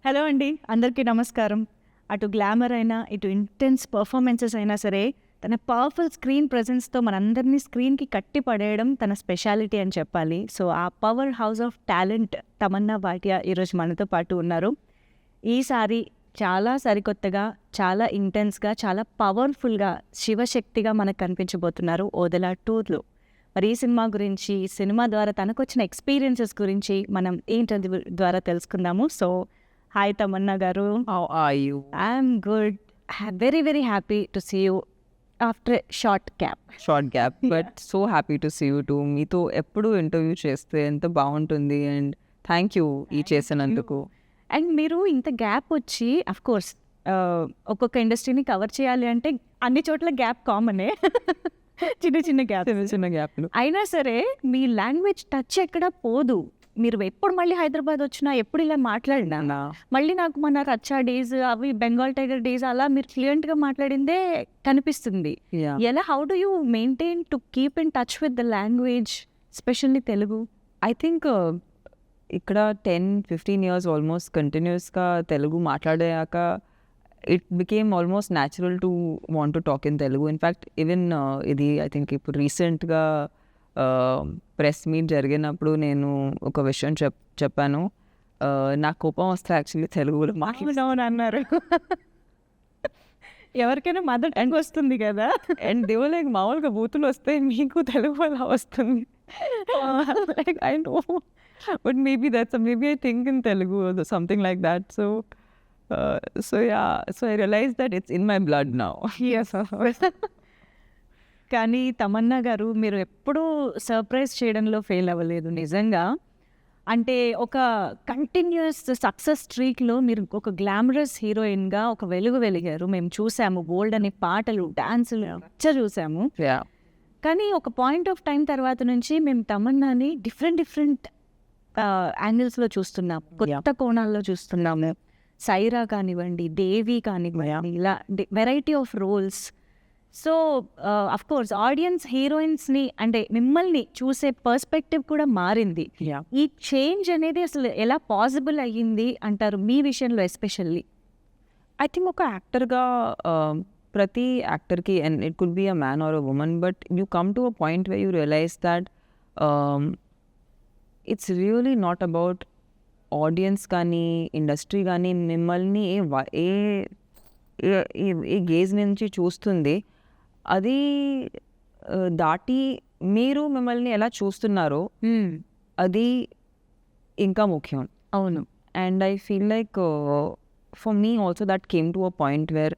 Hello అండి, అందరికీ నమస్కారం. అటు గ్లామర్ అయినా, ఇటు ఇంటెన్స్ పర్ఫార్మెన్సెస్ అయినా సరే, తన పవర్ఫుల్ స్క్రీన్ ప్రెజెన్స్‌తో మనందరినీ స్క్రీన్‌కి కట్టి పడేయడం తన స్పెషాలిటీ అని చెప్పాలి. సో, ఆ power house of talent Tamannaah Bhatia ఈరోజు మనతో పాటు ఉన్నారు. ఈసారి చాలా సరికొత్తగా, చాలా ఇంటెన్స్‌గా, చాలా పవర్‌ఫుల్‌గా, శివశక్తిగా మనకు కనిపించబోతున్నారు 'ఓదెల 2'లో. మరి ఈ సినిమా గురించి, ఈ సినిమా ద్వారా తనకొచ్చిన ఎక్స్‌పీరియన్సెస్ గురించి మనం ఈ ఇంటర్వ్యూ ద్వారా తెలుసుకుందాము. సో, హాయ్ తమన్నా గారు. How are you? I'm good. Very very happy to see you after short gap. Short gap, but so happy to see you too. మీతో ఎప్పుడు ఇంటర్వ్యూ చేస్తే ఎంత బాగుంటుంది అండ్ థ్యాంక్ యూ ఈ చేసినందుకు. అండ్ మీరు ఇంత గ్యాప్ వచ్చి కోర్స్ ఒక్కొక్క ఇండస్ట్రీని కవర్ చేయాలి అంటే అన్ని చోట్ల గ్యాప్ కామనే. చిన్న చిన్న గ్యాప్. చిన్న చిన్న గ్యాప్లు. అయినా సరే మీ లాంగ్వేజ్ టచ్ ఎక్కడ పోదు. మీరు ఎప్పుడు మళ్ళీ హైదరాబాద్ వచ్చినా, ఎప్పుడు ఇలా మాట్లాడినా మళ్ళీ నాకు మన రచ్చా డేస్, అవి బెంగాల్ టైగర్ డేస్ అలా మీరు ఫ్లూయెంట్గా మాట్లాడిందే కనిపిస్తుంది. ఎలా how do you maintain to keep in touch with the language, specially Telugu? I think ఇక్కడ 10-15 ఇయర్స్ ఆల్మోస్ట్ కంటిన్యూస్గా తెలుగు మాట్లాడాక it became almost natural to want to talk in Telugu. In fact even ఇది ఐ థింక్ ఇప్పుడు రీసెంట్గా ప్రెస్ మీట్ జరిగినప్పుడు నేను ఒక విషయం చెప్పాను. నాకు కోపం వస్తే యాక్చువల్లీ తెలుగులో అవునవును అన్నారు. ఎవరికైనా మదర్ టంగ్ వస్తుంది కదా. అండ్ దే వర్ లైక్ మామూలుగా బూతులు వస్తే మీకు తెలుగు అలా వస్తుంది. Like I know but maybe I think in Telugu or something like that. So I realized that it's in my blood now. Yes. కానీ తమన్నా గారు, మీరు ఎప్పుడూ సర్ప్రైజ్ చేయడంలో ఫెయిల్ అవ్వలేదు నిజంగా. అంటే ఒక కంటిన్యూస్ సక్సెస్ స్ట్రీక్లో మీరు ఒక గ్లామరస్ హీరోయిన్గా ఒక వెలుగు వెలిగారు. మేము చూసాము బోల్డ్ అనే పాటలు, డాన్సులు చూసాము. Yeah. కానీ ఒక పాయింట్ ఆఫ్ టైం తర్వాత నుంచి మేము తమన్నాని డిఫరెంట్ యాంగిల్స్లో చూస్తున్నాము, కొత్త కోణాల్లో చూస్తున్నాము. సైరా కానివ్వండి, దేవి కానివ్వండి, ఇలా variety of roles. So course audience హీరోయిన్స్ని అంటే మిమ్మల్ని చూసే పర్స్పెక్టివ్ కూడా మారింది. Yeah. ఈ చేంజ్ అనేది అసలు ఎలా పాసిబుల్ అయ్యింది అంటారు మీ విషయంలో ఎస్పెషల్లీ? I think ఒక యాక్టర్గా ప్రతి యాక్టర్కి, and it could be a man or a woman, but you come to a point way you realise that it's really not about audience కానీ ఇండస్ట్రీ కానీ మిమ్మల్ని ఏ గేజ్ నుంచి చూస్తుంది, అది దాటి మీరు మిమ్మల్ని ఎలా చూస్తున్నారో అది ఇంకా ముఖ్యం. అవును. And I feel like for me also that came to a point where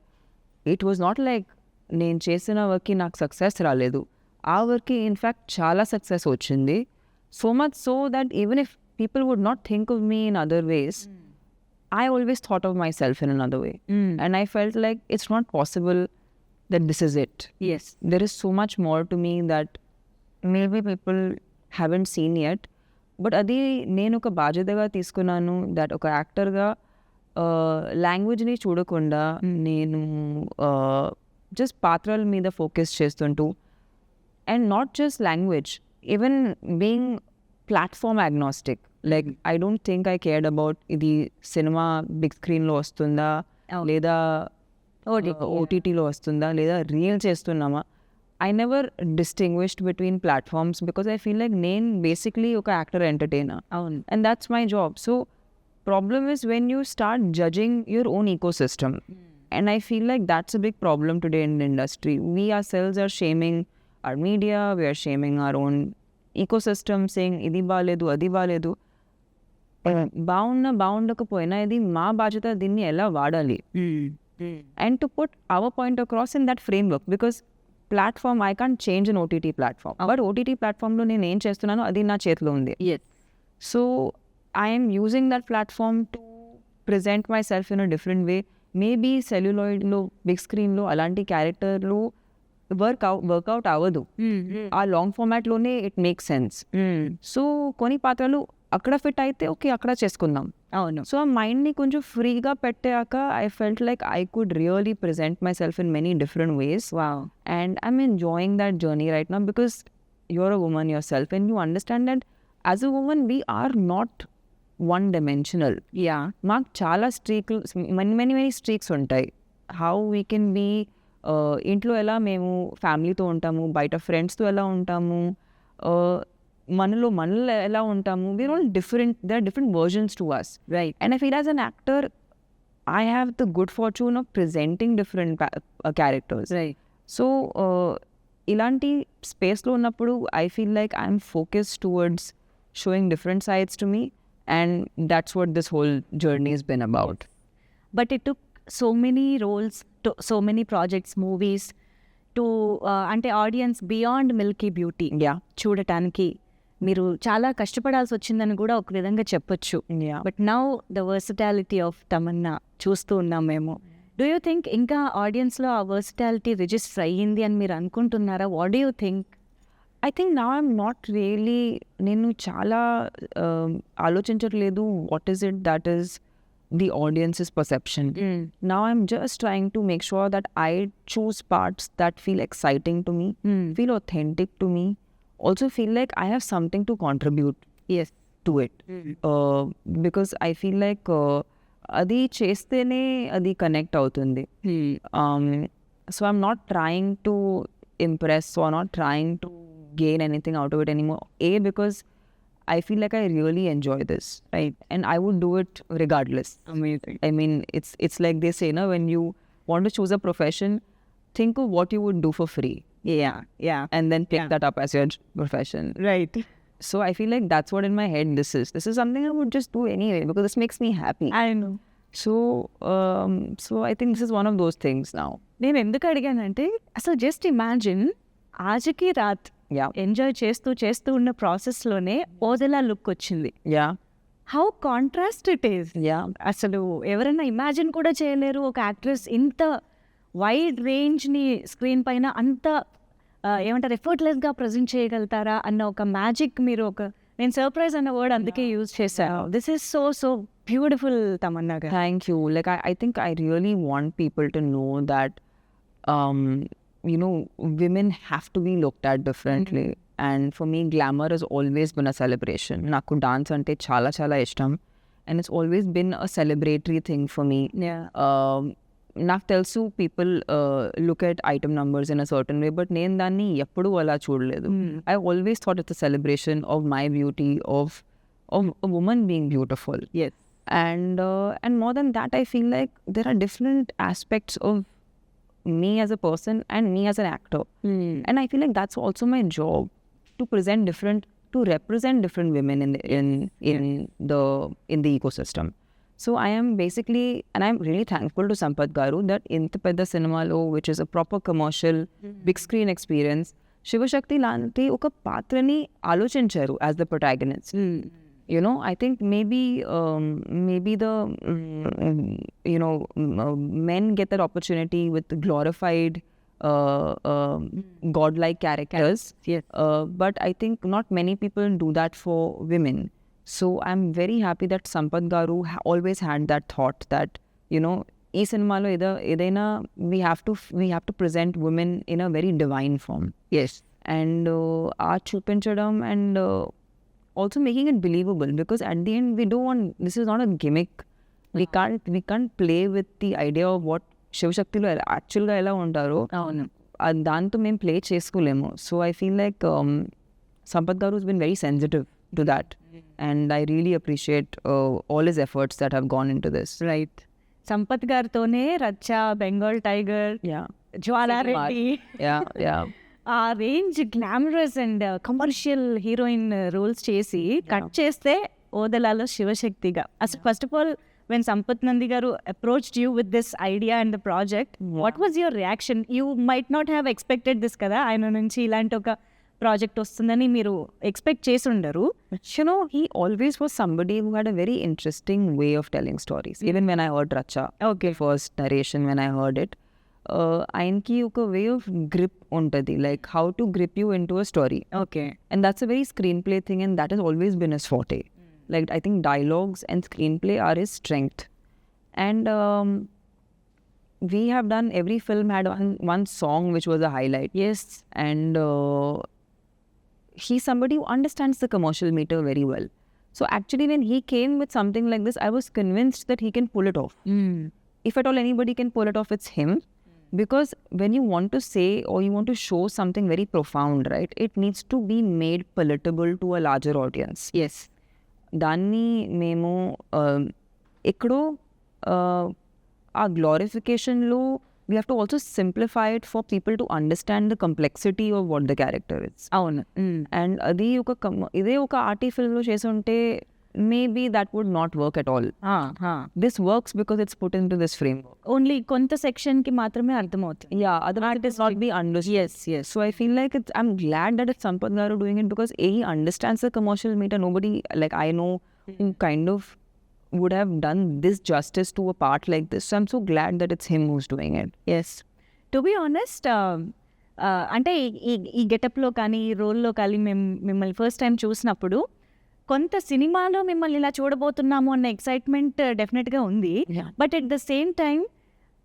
it was not like నేను చేసిన వర్క్కి నాకు సక్సెస్ రాలేదు, ఆ వర్క్కి ఇన్ఫ్యాక్ట్ చాలా సక్సెస్ వచ్చింది. So much so that even if people would not think of me in other ways, I always thought of myself in another way. And I felt like it's not possible that this is it. Yes. There is so much more to me that maybe people haven't seen yet. But అది నేను ఒక బాధ్యతగా తీసుకున్నాను. That ఒక యాక్టర్గా లాంగ్వేజ్ని చూడకుండా నేను just పాత్రల మీద ఫోకస్ చేస్తుంటూ, and not just language, even being platform agnostic. Like I don't think I cared about ఇది సినిమా బిగ్ స్క్రీన్లో వస్తుందా, లేదా ఓటీటీలో వస్తుందా, లేదా రీల్ చేస్తున్నామా. I never distinguished between platforms because I feel like నేను basically ఒక యాక్టర్ ఎంటర్టైనర్, అవును. and that's my job. So problem is when you start judging your own ecosystem, and I feel like that's a big problem today in the industry. We ourselves are shaming our media, we are shaming our own ecosystem, saying ఇది బాలేదు, అది బాలేదు. బాగుండకపోయినా ఇది మా బాధ్యత, దీన్ని ఎలా వాడాలి, and to put our point across in that framework, because platform I can't change an OTT platform, but OTT ప్లాట్ఫామ్లో నేను ఏం చేస్తున్నానో అది నా చేతిలో ఉంది. So I'm using that platform to present myself in a different way. Maybe సెల్యులాయిడ్లో big స్క్రీన్లో అలాంటి క్యారెక్టర్లు వర్కౌట్ అవ్వదు, ఆ లాంగ్ ఫార్మాట్లోనే ఇట్ మేక్ సెన్స్. సో కొన్ని పాత్రలు అక్కడ ఫిట్ అయితే ఓకే, అక్కడ చేసుకుందాం. అవును. సో ఆ మైండ్ని కొంచెం ఫ్రీగా పెట్టాక I felt like I could really present myself in many different ways. Wow. And I'm enjoying that journey right now because you're a woman yourself and you understand that as a woman we are not one dimensional. Yeah మాకు చాలా many streaks ఉంటాయి. How we can be ఇంట్లో ఎలా మేము ఫ్యామిలీతో ఉంటాము, బయట ఫ్రెండ్స్తో ఎలా ఉంటాము, మనలో ఎలా ఉంటాము. We are all different. They are different versions to us. Right and I feel as an actor I have the good fortune of presenting different characters. Right So, ఇలాంటి స్పేస్లో ఉన్నప్పుడు I feel like I'm focused towards showing different sides to me, and that's what this whole journey has been about. But it took so many roles, so many projects, movies to అంటే audience beyond Milky beauty Yeah. చూడటానికి మీరు చాలా కష్టపడాల్సి వచ్చిందని కూడా ఒక విధంగా చెప్పొచ్చు. Yeah. But now the versatility of Tamannaah చూస్తూ ఉన్నాం మేము. డూ యూ థింక్ ఇంకా ఆడియన్స్లో ఆ వర్సిటాలిటీ రిజిస్టర్ అయ్యింది అని మీరు అనుకుంటున్నారా? What do you think? I think now I'm not really, నేను చాలా ఆలోచించట్లేదు what is it that is the audience's perception. Now I'm just trying to make sure that I choose parts that feel exciting to me, feel authentic to me, also feel like I have something to contribute to it. Because I feel like అది చేస్తేనే అది connect అవుతుంది. So I'm not trying to impress, so I'm not trying to gain anything out of it anymore. Because I feel like I really enjoy this, right? And I would do it regardless. Amazing. I mean, it's like they say, no, when you want to choose a profession, think of what you would do for free, yeah and then pick Yeah. that up as your profession. Right. So I feel like that's what in my head this is. This is something I would just do anyway because this makes me happy. I know. So I think this is one of those things now. నేను ఎందుకు అడిగానంటే అసలు just imagine ఆజకి రాత్ Yeah. Enjoy చేస్తూ ఉన్న ప్రాసెస్లోనే Odela look వచ్చింది. Yeah. How contrast it is. Yeah. అసలు ఎవరైనా imagine కూడా చేయలేరు ఒక యాక్ట్రెస్ ఇంత వైడ్ రేంజ్ని స్క్రీన్ పైన అంత ఏమంటారు ఎఫర్ట్లెస్గా ప్రజెంట్ చేయగలుగుతారా అన్న ఒక మ్యాజిక్ మీరు నేను సర్ప్రైజ్ అన్న వర్డ్ అందుకే యూజ్ చేశాను. This is so beautiful Tamannaah గారు. Thank you. Like I think I really want people to know that women have to be looked at differently. And for me, glamour has always been a celebration. Naku dance ante chala ishtam, and it's always been a celebratory thing for me. నాకు తెలుసు people look at item numbers in a certain way, but నేను దాన్ని ఎప్పుడూ అలా చూడలేదు. I always thought it's a celebration of my beauty, of women being beautiful. Yes. And more than that, I feel like there are different aspects of me as a person and me as an actor. And I feel like that's also my job, to represent different women in the ecosystem. So I am basically, and I'm really thankful to Sampath Garu that inta pedda cinemalo, which is a proper commercial big screen experience, Shivashakti lanti oka patrani alochincharu as the protagonist. I think maybe the men get that opportunity with glorified godlike characters. Yes. But I think not many people do that for women. So I'm very happy that Sampath Garu always had that thought that ee cinemalo edaina we have to present women in a very divine form. Yes. And chupinchadam and also making it believable, because at the end we don't want, this is not a gimmick. We can't play with the idea of what Shivashakti lo actual ga ela untaro. అవును. దాంతో మేము play చేసుకోలేము. So I feel like Sampath Garu has been very sensitive to that, and I really appreciate all his efforts that have gone into this. Right. Sampath గారితోనే Racha, Bengal tiger, Yeah. Jwala Reddy, Yeah. ఆ range glamorous and commercial heroine roles చేసి cut చేస్తే ఓదలాలో శివశక్తిగా. అసలు first of all when Sampath Nandi garu approached you with this idea and the project, what was your reaction? You might not have expected this కదా, ఆయన నుంచి ఇలాంటి ఒక ప్రాజెక్ట్ వస్తుందని మీరు ఎక్స్పెక్ట్ చేసి ఉండరు. He always was somebody who had a very interesting way of telling stories. Even when I heard Racha, first narration, when I heard it, ఆయనకి ఒక వే ఆఫ్ గ్రిప్ ఉంటుంది, like how to grip you in to a story. Okay. And that's a very screenplay thing, and that has always been his forte. Like, I think dialogues and screenplay are his strength. And we have done, every film had one song which was a highlight. Yes. And he's somebody who understands the commercial meter very well. So actually when he came with something like this, I was convinced that he can pull it off. If at all anybody can pull it off, it's him. Because when you want to say or you want to show something very profound, right, it needs to be made palatable to a larger audience. Yes దాన్ని మేము ఎక్కడో ఆ గ్లోరిఫికేషన్లో we have to also simplify it for people to understand the complexity of what the character it's. అవును. And అది ఇదే ఒక arty ఫిల్మ్లో చేసి ఉంటే maybe that would not work at all. This works because it's put into this framework. Only కొంత సెక్షన్కి మాత్రమే అర్థమవుతుంది. Yeah, otherwise it is not be understood. Yes. So I feel like I'm glad that it's Sampath Garu doing it because he understands the commercial meter. Nobody like I know who kind of would have done this justice to a part like this. So I'm so glad that it's him who's doing it. Yes to be honest అంటే ఈ గెటప్లో కానీ ఈ రోల్లో కానీ మిమ్మల్ని first time చూసినప్పుడు కొంత సినిమాలో మిమ్మల్ని ఇలా చూడబోతున్నాము అన్న ఎక్సైట్మెంట్ డెఫినెట్గా ఉంది. Yeah. But at the same time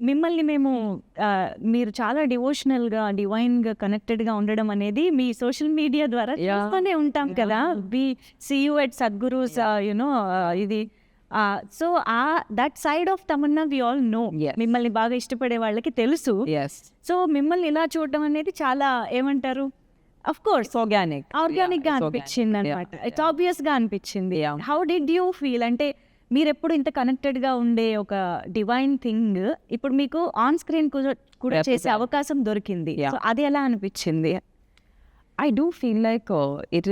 మిమ్మల్ని మేము మీరు చాలా డివోషనల్గా డివైన్గా కనెక్టెడ్గా ఉండడం అనేది మీ సోషల్ మీడియా ద్వారా Yeah. చూస్తూనే ఉంటాం కదా. We see you at Sadhguru's you know ఇది so that side of Tamannaah we all know. Yes. మిమ్మల్ని బాగా ఇష్టపడే వాళ్ళకి తెలుసు. Yes. సో మిమ్మల్ని ఇలా చూడడం అనేది చాలా ఏమంటారు of course It's organic. Organic గా Yeah, it's అనిపించింది organic. అనమాట. Yeah. ఇట్స్ ఆబ్వియస్ గా అనిపించింది. Yeah. How did you feel అంటే మీరు ఎప్పుడు ఇంత కనెక్టెడ్ గా ఉండే ఒక డివైన్ థింగ్ ఇప్పుడు మీకు ఆన్ స్క్రీన్ కూడా చేసే Represent. అవకాశం దొరికింది. Yeah. సో అది ఎలా అనిపించింది? I do feel like it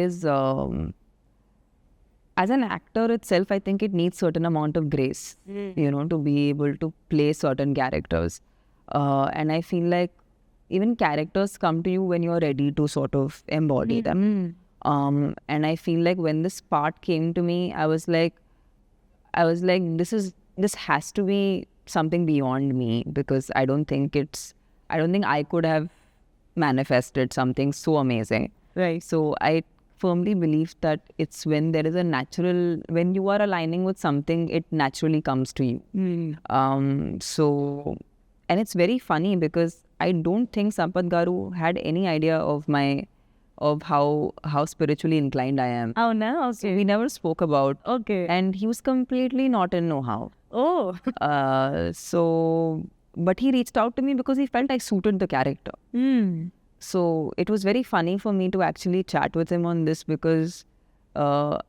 is as an actor itself, I think it needs certain amount of grace, you know, to be able to play certain characters. And I feel like even characters come to you when you're ready to sort of embody them. And I feel like when this part came to me, I was like, this has to be something beyond me because I don't think I could have manifested something so amazing. Right. So I firmly believe that it's when there is a natural, when you are aligning with something, it naturally comes to you. So, and it's very funny because I don't think Sampath Garu had any idea of how spiritually inclined I am. అవునా? So okay we never spoke about, okay and he was completely not in know-how. Oh So, but he reached out to me because he felt I suited the character. So it was very funny for me to actually chat with him on this because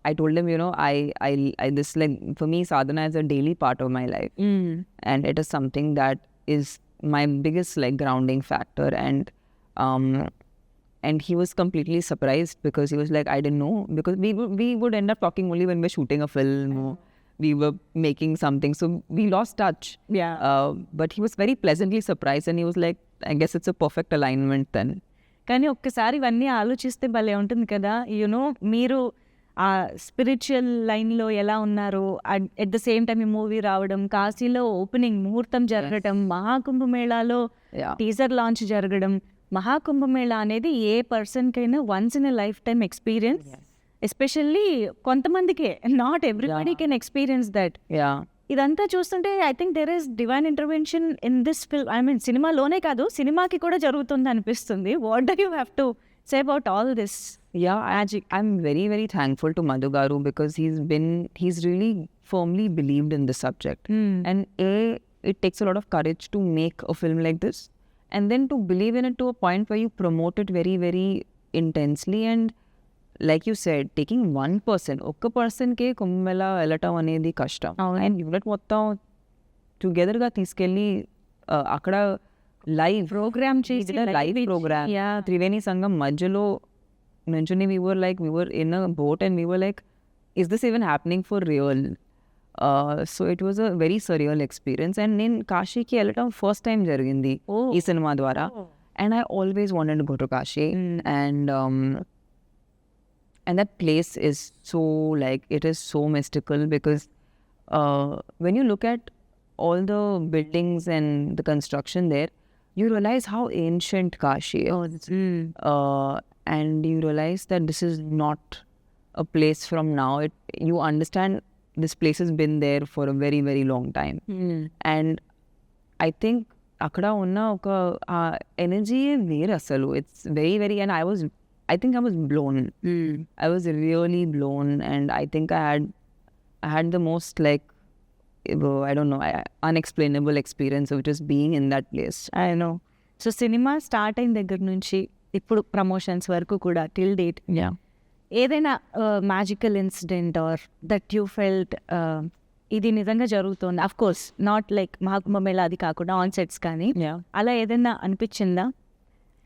I told him, you know, I this like for me sadhana is a daily part of my life, and it is something that is my biggest like grounding factor. And he was completely surprised because he was like, I didn't know, because we would end up talking only when we're shooting a film or we were making something, so we lost touch. Yeah But he was very pleasantly surprised and he was like, I guess it's a perfect alignment then. కానీ ఒక్కసారి ఇవన్నీ ఆలోచిస్తే భలే ఉంటుంది కదా. You know మీరు ఆ spiritual లైన్లో ఎలా ఉన్నారు, ఎట్ ద సేమ్ టైం ఈ మూవీ రావడం, కాశీలో ఓపెనింగ్ ముహూర్తం జరగడం, మహాకుంభమేళాలో Yeah. టీజర్ లాంచ్ జరగడం. మహాకుంభమేళా అనేది ఏ పర్సన్కైనా once in a lifetime experience. Especially కొంతమందికే, not everybody can experience that. Yeah. ఇదంతా చూస్తుంటే I think there is divine intervention in this film. I mean సినిమాలోనే కాదు, సినిమాకి కూడా జరుగుతుంది అనిపిస్తుంది. What do you have to say about all this? Yeah, I'm very, very thankful to Madhu Garu because he's really firmly believed in the subject. And it takes a lot of courage to make a film like this. And then to believe in it to a point where you promote it very, very intensely. And like you said, taking one person, ఒక్క పర్సన్కే కుంభమేళా వెళ్ళటం అనేది కష్టం. అవును. And unit మొత్తం టుగెదర్గా తీసుకెళ్ళి అక్కడ live programme చేసి live programme Triveni సంఘం మధ్యలో నుంచుని we were in a boat and we were like, is this even happening for real? So it was a very surreal experience. And నేను కాశీకి వెళ్ళటం ఫస్ట్ టైం జరిగింది ఈ సినిమా ద్వారా. And I always wanted to go to Kashi. And that place is so like, it is so mystical because when you look at all the buildings and the construction there, you realize how ancient Kashi is. And you realize that this is not a place from now. You understand this place has been there for a very, very long time. And I think అక్కడ ఉన్న ఒక energy వేరు అసలు. It's very, very, and I was I think I was blown. I was really blown, and I think I had the most like I don't know, unexplainable experience of just being in that place. I know. So cinema start అయిన దగ్గర నుంచి ఇప్పుడు promotions వరకు కూడా till date Yeah. ఏదైనా magical incident or that you felt ఇది నిజంగా జరుగుతుంది, of course not like Maha Kumbh Mela అది కాకుండా ఆన్ సెట్స్ కానీ Yeah. అలా ఏదైనా అనిపించిందా?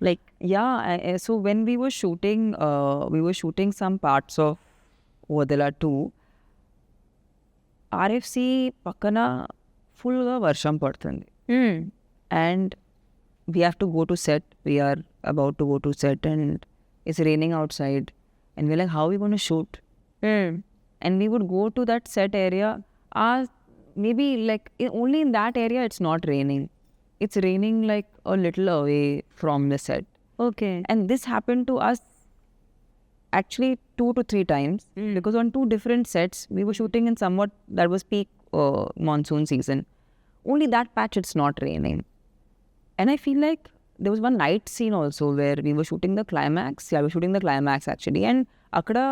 Like Yeah, so when we were shooting some parts of Odela 2, RFC పక్కన ఫుల్గా వర్షం పడుతుంది, and we have to go to set. We are about to go to set and it's raining outside, and we're like, how are we going to shoot? And we would go to that set area. Maybe like only in that area it's not raining. It's raining like a little away from the set. Okay. And this happened to us actually 2 to 3 times, because on 2 different sets we were shooting in somewhat that was peak monsoon season. Only that patch it's not raining. And I feel like there was one night scene also where we were shooting the climax. Yeah, we were shooting the climax actually, and akada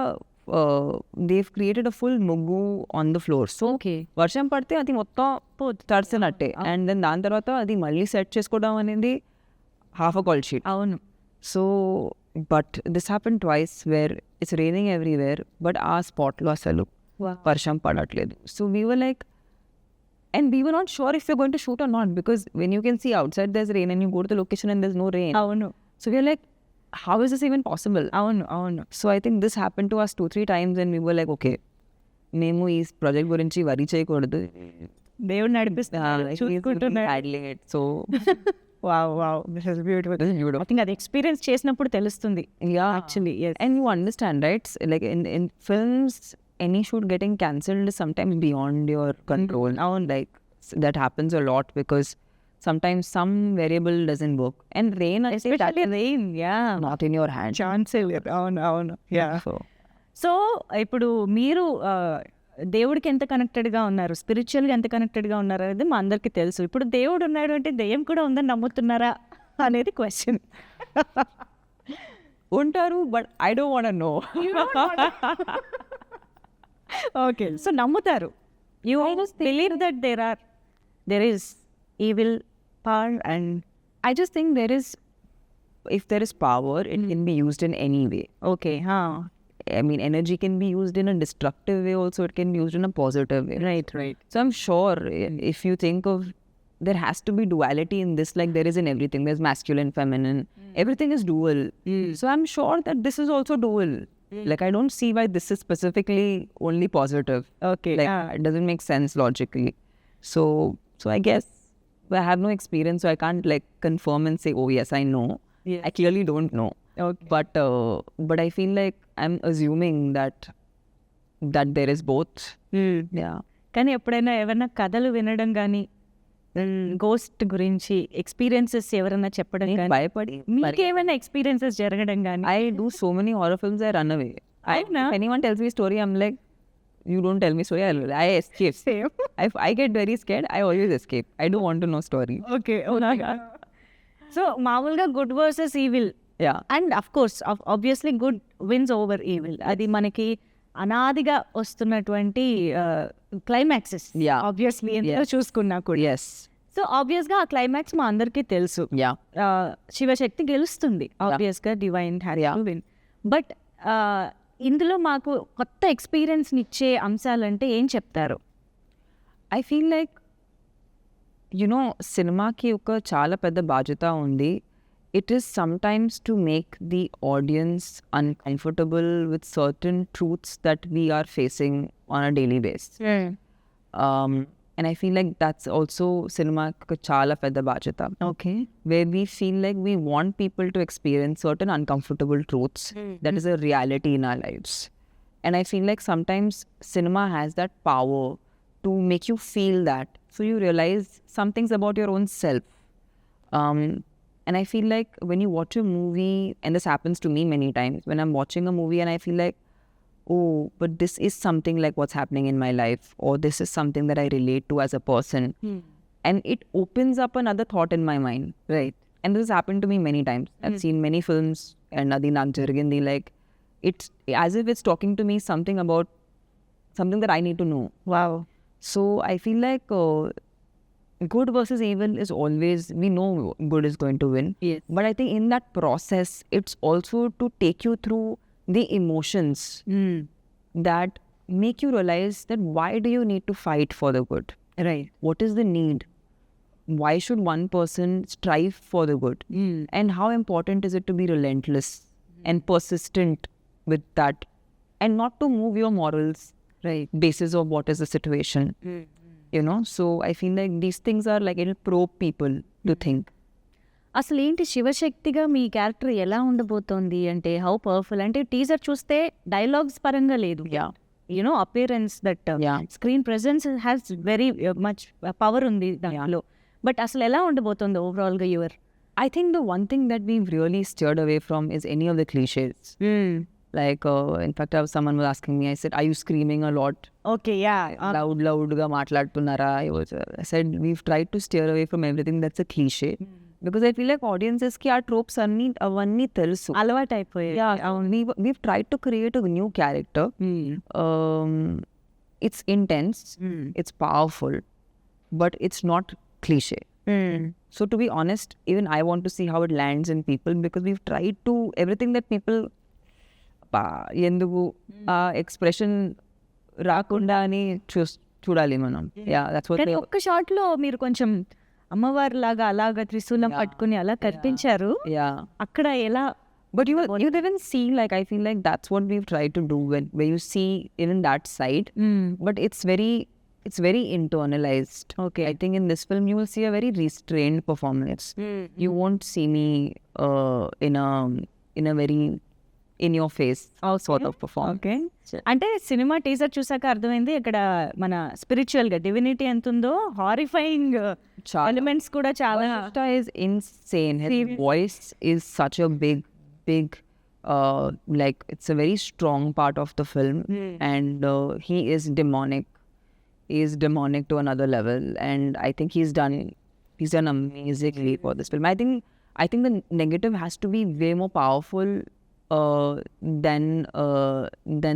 they've created a full muggu on the floor. So okay. వర్షం పడితే అది మొత్తం తడిసినట్టే, and then దాని తర్వాత అది మళ్ళీ set చేసుకోవడం అనేది హాఫ్ అ కాల్ షీట్. అవును. So but this happen twice where it's raining everywhere, but ఆ స్పాట్లో అసలు వర్షం పడట్లేదు. So we were like, and we were not sure if we're going to shoot or not, because when you can see outside there's rain and you go to the location and there's no rain. అవును. So we're like, how is this even possible? అవును. అవును. So I think this happened to us 2-3 times, and we were like, okay, మేము ఈ project గురించి worry చేయకూడదు. దేవుడు నడిపిస్తున్నాడు, చూసుకుంటున్నాడు. So wow wow, this is beautiful. I think అది ఎక్స్పీరియన్స్ చేసినప్పుడు తెలుస్తుంది. yeah, Actually, yes. and you understand, right? Like in films, any shoot getting cancelled is sometimes beyond your control. Like that happens a lot because sometimes some variable doesn't work, and rain, I say, that Especially is rain, yeah. not in your hand. ఛాన్సే లేదు. అవును. అవును. Yeah. So so ఇప్పుడు మీరు దేవుడికి ఎంత కనెక్టెడ్గా ఉన్నారు, స్పిరిచువల్గా ఎంత కనెక్టెడ్గా ఉన్నారు అనేది మా అందరికీ తెలుసు. ఇప్పుడు దేవుడు ఉన్నాడు అంటే దెయ్యం కూడా ఉందని నమ్ముతున్నారా అనేది క్వశ్చన్. ఉంటారు, but I don't want to know. Okay. So నమ్ముతారు. You believe that there is evil power, and I just think if there is power, it can be used in any way. Okay. I mean, energy can be used in a destructive way also, it can be used in a positive way. Right. Right. So I'm sure if you think of, there has to be duality in this, like there is in everything. There's masculine, feminine. Everything is dual. So I'm sure that this is also dual. Like I don't see why this is specifically only positive. Okay. Like it doesn't make sense logically. So I guess I have no experience, so I can't like confirm and say, oh yes, I know. Yeah. I clearly don't know. Okay. But I feel like I'm assuming that there is both. Yeah. కానీ ఎప్పుడైనా ఏమైనా కథలు వినడం కానీ, ghost గురించి experiences ఎవరైనా చెప్పడం కానీ, భయపడి మీకేమైనా ఎక్స్పీరియన్సెస్ జరగడం కానీ? I do so many horror films, I run away. అవునా? If anyone tells me a story, I'm like, you don't tell me story, I escape. Same. If I get very scared, I always escape. I don't want to know story. Okay. So మామూలుగా good versus evil, Yeah. And of course obviously good wins over evil, అది మనకి అనాదిగా వస్తున్నటువంటి climaxes. Yeah. Obviously ఎంత చూసుకున్నా కూడా. Yes. So ఆబ్వియస్గా ఆ క్లైమాక్స్ మా అందరికీ తెలుసు. Yeah. శివశక్తి గెలుస్తుంది, ఆబ్వియస్గా divine has to win. But ఇందులో మాకు కొత్త ఎక్స్పీరియన్స్ని ఇచ్చే అంశాలంటే ఏం చెప్తారు? I feel like, you know, సినిమాకి ఒక చాలా పెద్ద బాధ్యత ఉంది. It is sometimes to make the audience uncomfortable with certain truths that we are facing on a daily basis. And I feel like that's also cinema chala pedda bajata, okay. where we feel like we want people to experience certain uncomfortable truths that is a reality in our lives. And I feel like sometimes cinema has that power to make you feel that, so you realize some things about your own self. And I feel like when you watch a movie, and this happens to me many times, when I'm watching a movie and I feel like, oh, but this is something like what's happening in my life, or this is something that I relate to as a person. And it opens up another thought in my mind, right? and this has happened to me many times. I've seen many films and adi nak jarigindi, like it's as if it's talking to me something about something that I need to know. Wow. So I feel like good versus evil is always, we know good is going to win. Yes. But I think in that process, it's also to take you through the emotions that make you realize that why do you need to fight for the good? Right. What is the need? Why should one person strive for the good? And how important is it to be relentless and persistent with that, and not to move your morals Right. basis of what is the situation? You know, so I feel like these things are like, it'll probe people to think. అసలు ఏంటి శివశక్తిగా మీ character ఎలా ఉండబోతోంది అంటే how powerful అంటే teaser చూస్తే dialogues పరంగా లేదు Yeah. You know appearance that Yeah. Screen presence has very much power ఉంది దాంట్లో బట్ అసలు ఎలా ఉండబోతోంది ఓవరాల్గా your I think the one thing that we've really steered away from is any of the cliches. Like, in fact, someone was asking me, I said, are you screaming a lot? Okay yeah Loud ga maatladutunnara? I said, we've tried to steer away from everything that's a cliche. Because I feel like audiences ki our tropes avanni telusu. అలవాటు అయిపోయాయి Yeah, we've tried to create a new character. It's intense, it's powerful, but it's not cliche. So to be honest, even I want to see how it lands in people, because we've tried to, everything that people ఎందుకు ఆ expression రాకుండా అని చూడాలి మనం. Yeah, that's what కానీ ఒక్క shot లో మీరు కొంచెం అమ్మవారి లాగా అలాగా త్రిశూలం పట్టుకుని అలా కనిపించారు యా. అక్కడ ఎలా But you even see, like, I feel like that's what we've tried to do where you see even that side. But it's very internalized. Okay. I think in this film you will see a very restrained performance. You won't see me in a very in your face sort of performance. Okay అంటే cinema teaser చూసాక అర్థమైంది ఇక్కడ మన spiritual గా divinity ఎంత ఉందో horrifying elements కూడా చాలా Vashishta is insane. His voice is such a big like, it's a very strong part of the film. And he is demonic. He is demonic to another level, and I think he's done amazingly for this film. I think the negative has to be way more powerful than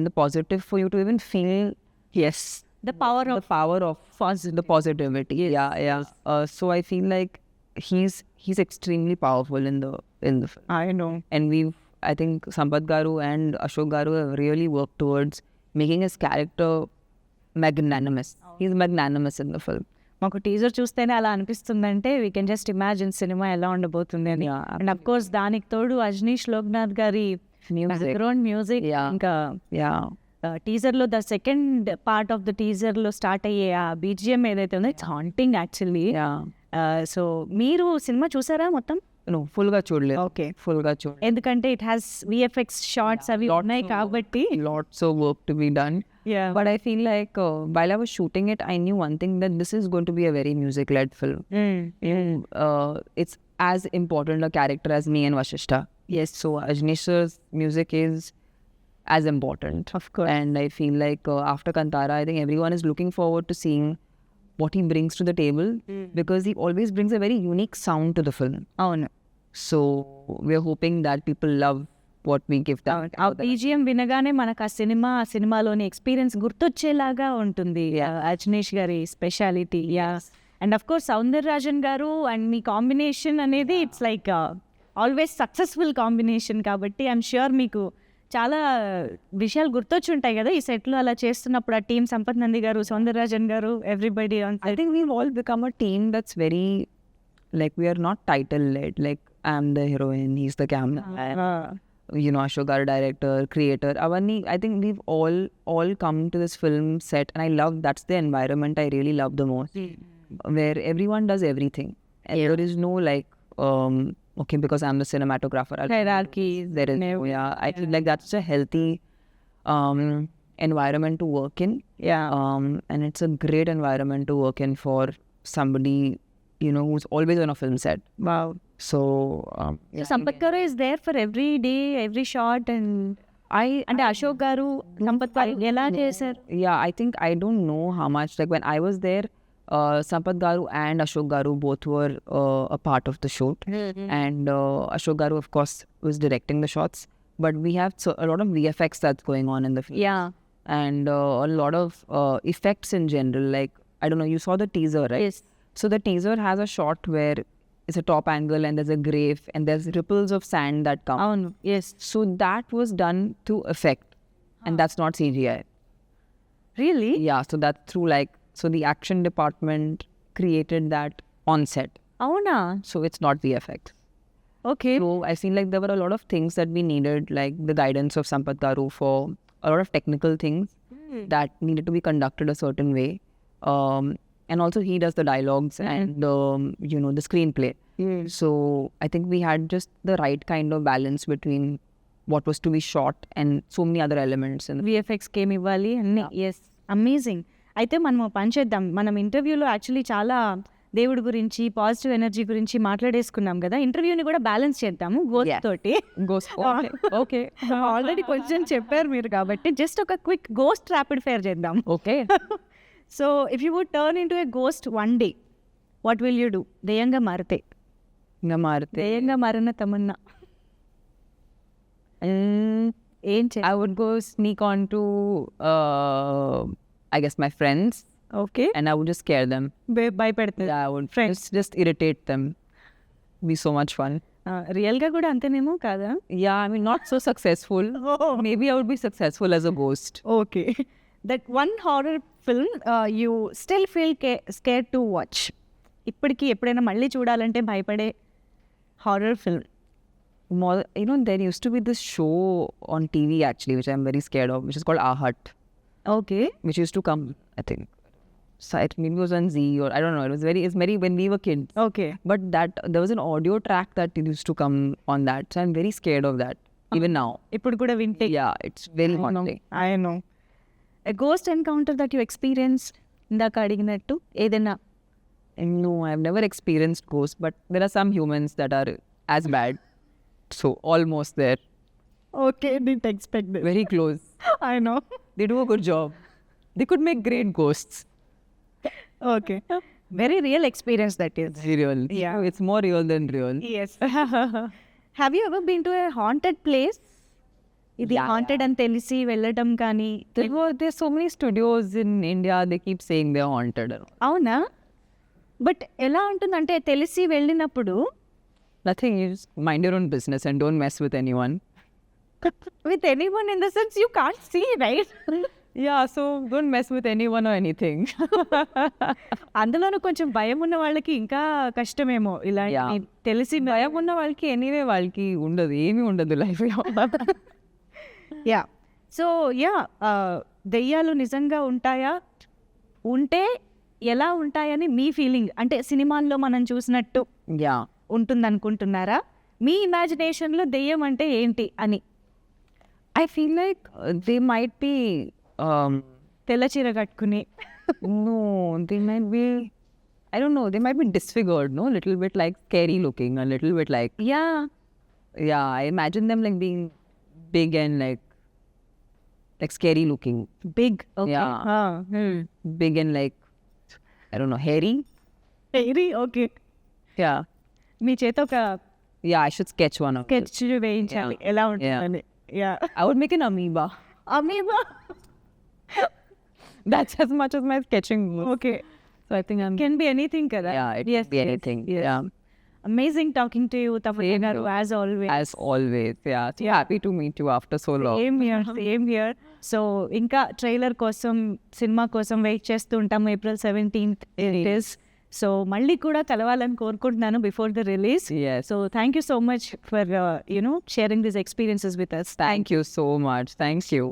the positive for you to even feel, yes, the power the power of the positivity. Yeah. So I feel like he's extremely powerful in the film. I know And I think Sampath Garu and Ashok Garu have really worked towards making his character magnanimous. He's magnanimous in the film. మాకు teaser చూస్తేనే అలా అనిపిస్తుందంటే we can just imagine cinema ఎలా ఉండబోతుంది అని Yeah, and of course దానికి తోడు అజనీష్ లోక్నాథ్ గారి Music. Background music Yeah. ఇంకా Yeah. టీజర్ లో the second part of the teaser లో స్టార్ట్ అయ్యే ఆ బీజిఎం ఏదైతే ఉందో it's haunting actually Yeah. So మీరు సినిమా చూసారా మొత్తం No, full ga చూడలేదు. ఓకే Full ga చూడలేదు. ఎందుకంటే ఇట్ హ్యాస్ విఎఫ్ఎక్స్ షార్ట్స్ అవి ఉన్నాయి కాబట్టి Lots of work to be done. But I feel like while I was shooting it, I knew one thing, that this is going to be a very music-led film. It's as important a character as me and Vashishta. Yes, so Ajnesh's music is as important. Of course. And I feel like after Kantara, I think everyone is looking forward to seeing what he brings to the table, because he always brings a very unique sound to the film. అవును So we're hoping that people love what we give them. ఆ BGM వినగానే మనకు ఆ సినిమాలోని experience గుర్తొచ్చేలాగా ఉంటుంది అజనీష్ గారి speciality yeah and of course Soundararajan గారు and me combination అనేది it's like always successful combination కాబట్టి ఐఎమ్ ష్యూర్ మీకు చాలా విషయాలు గుర్తొచ్చి ఉంటాయి కదా ఈ సెట్లో అలా చేస్తున్నప్పుడు ఆ టీం సంపత్ నంది గారు సౌందరరాజన్ గారు everybody on I think we've all become a team that's very, like, we are not title led. Like, I'm the heroine, he's the cameraman, you know, Ashok Garu director, creator. Avanni, I think we've all come to this film set, and I love, that's the environment I really love the most, where everyone does everything, and there is no like okay, because I'm the cinematographer, Hierarchy, there is no, I feel like that's a healthy environment to work in. And it's a great environment to work in for somebody, you know, who's always on a film set. Wow So Sampath garu is there for every day every shot and అంటే అశోక్ గారు సంపత్ గారు ఎలా చేశారు yeah, I think I don't know how much, like, when I was there, Sampath Garu and Ashok Garu both were a part of the shoot. And Ashok Garu, of course, was directing the shots. But we have a lot of VFX that's going on in the film. Yeah. And a lot of effects in general. Like, I don't know, you saw the teaser, right? Yes. So the teaser has a shot where it's a top angle and there's a grave and there's ripples of sand that come. అవును. Yes. So that was done through effect. And that's not CGI. Really? Yeah, so that's through so the action department created that on set. అవునా? So it's not VFX. Okay. So I feel like there were a lot of things that we needed, like the guidance of Sampath Garu for a lot of technical things that needed to be conducted a certain way. And also he does the dialogues and, the screenplay. So I think we had just the right kind of balance between what was to be shot and so many other elements. విఎఫ్ఎక్స్కి ఏమి ఇవ్వాలి అన్నీ. Yes, amazing. అయితే మనం పని చేద్దాం. మనం ఇంటర్వ్యూలో యాక్చువల్లీ చాలా దేవుడి గురించి, పాజిటివ్ ఎనర్జీ గురించి మాట్లాడేసుకున్నాం కదా. ఇంటర్వ్యూని కూడా బ్యాలెన్స్ చేద్దాము గోస్ట్ తోటి. Ghost. Okay. ఆల్రెడీ కొంచెం చెప్పారు మీరు కాబట్టి జస్ట్ ఒక క్విక్ గోస్ట్ ర్యాపిడ్ ఫైర్ చేద్దాం. Okay. So if you would turn into a ghost one day, what will you do? దెయ్యంగా మారితే. దెయ్యంగా మారిన తమన్నా ఏం చే I would go sneak on to, I guess, my friends, okay. and I would just scare them. భయపెడుతుంది. Yeah, I would Friends. just irritate them. Be so much fun. రియల్గా కూడా అంతేనేమో కాదా? Yeah, I mean, not so successful. Maybe I would be successful as a ghost. Okay. That one horror film you still feel scare to watch. ఇప్పటికీ ఎప్పుడైనా మళ్ళీ చూడాలంటే భయపడే horror film. More, there used to be this show on TV actually, which I'm very scared of, which is called Our Hut, okay. which used to come, I think, so maybe it was on Z or I don't know. It's very when we were kids. Okay. But there was an audio track that used to come on that, so I'm very scared of that even now. ఇప్పుడు కూడా వింటే. Yeah, it's very haunting. I know. A ghost encounter that you experience, ఇందాక అడిగినట్టు ఏదైనా. No, I've never experienced ghosts, but there are some humans that are as bad. So almost there, okay. Did expect this. very close. I know. They do a good job. They could make great ghosts. Okay. Very real experience that is. Very real. Yeah. It's more real than real. Yes. Have you ever been to a haunted place? ఇది Yeah, haunted అని తెలిసి వెళ్ళడం కానీ. There's so many studios in India, they keep saying they're haunted and all. అవునా? But ఎలా ఉంటుందంటే తెలిసి వెళ్ళినప్పుడు Nothing, you just mind your own business and don't mess with anyone. With anyone in the sense you can't see, right? Yeah, so don't mess with anyone or anything. అందులోనూ కొంచెం భయం ఉన్న వాళ్ళకి ఇంకా కష్టమేమో. ఇలా Yeah. తెలిసి భయం ఉన్న వాళ్ళకి ఎనీవే వాళ్ళకి ఉండదు, ఏమీ ఉండదు లైఫ్లో. యా. సో యా, దెయ్యాలు నిజంగా ఉంటాయా? ఉంటే ఎలా ఉంటాయని మీ ఫీలింగ్? అంటే సినిమాల్లో మనం చూసినట్టు Yeah. ఉంటుందనుకుంటున్నారా? మీ ఇమాజినేషన్లో దెయ్యం అంటే ఏంటి అని? I feel like they might be, తెల్ల చీర కట్టుకుని. no, they might be, I don't know, they might be disfigured, no? A little bit like scary looking, a little bit like, yeah. yeah, I imagine them like being big and like scary looking. Big. Yeah. Big and like, I don't know, hairy? Very okay. Yeah. మీ చేత ఒక Yeah, I should sketch one of sketch వేయించాలి ఎలా ఉంటుందని. Yeah. I would make an amoeba. Amoeba. That's as much as my sketching goes. Okay. So I think I'm... can be anything కదా. Yeah, it can be anything. Yeah. Amazing talking to you Tapasya Same garu, here. As always. As always. Yeah. So happy to meet you after so long. Same here. So ఇంకా trailer కోసం, cinema కోసం wait చేస్తూ ఉంటాము. April 17th it is. So మళ్ళీ కూడా కలవాలని కోరుకుంటున్నాను before the release. Yes. So thank you so much for sharing this experiences with us. Thank you so much. Thank you.